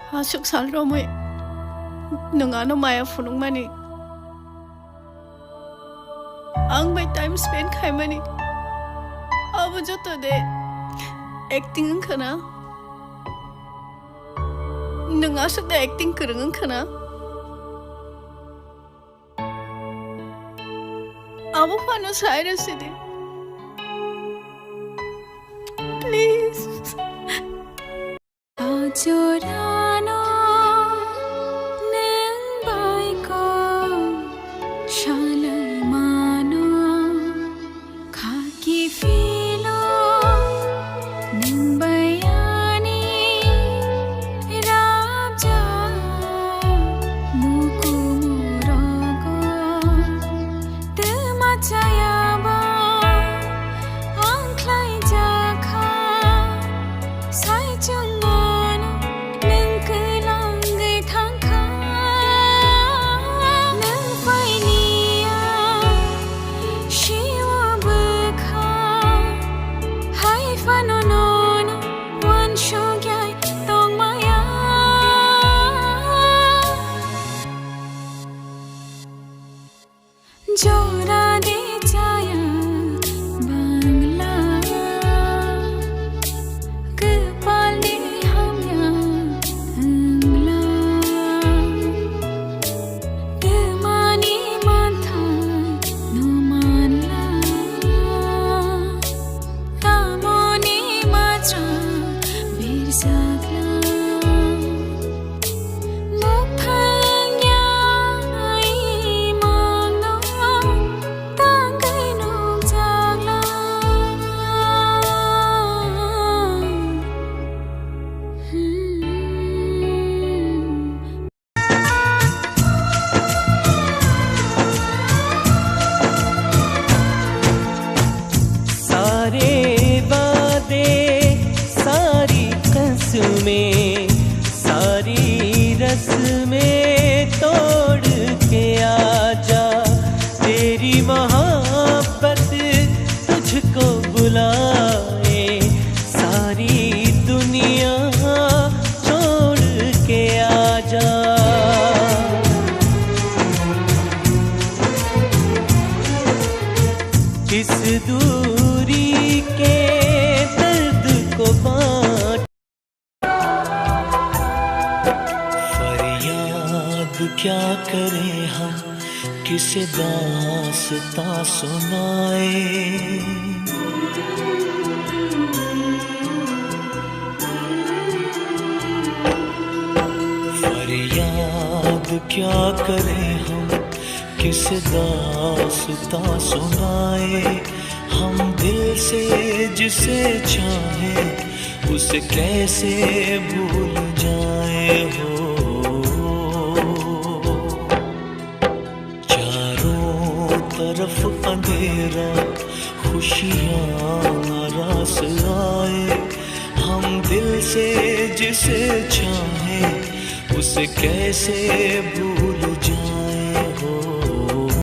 Asuk salro mo nung ano maya funong mani. Ang may time spend kay mani. Abo joto de acting ka na. Nung asuk de acting kereng ka na. Abo paano sa iras de. Please. Ajorano neng bai ko shalai mano khaki filo neng bayani rabja muku murago temachaya ba angklai jakha sai chung Jora de chaya bangla kepal de hamya angla temani matha no manla tamoni matra birsakla सारी रस्में तोड़ के आजा तेरी मोहब्बत तुझको बुलाए सारी दुनिया छोड़ के आजा इस दूरी के दर्द को बांट क्या करें हम किसे दास्तां सुनाए फरियाद क्या करें हम किसे दास्तां सुनाए हम दिल से जिसे चाहे उसे कैसे भूल जाए हो तरफ अंधेरा खुशियाँ नाराज आए हम दिल से जिसे चाहे उसे कैसे भूल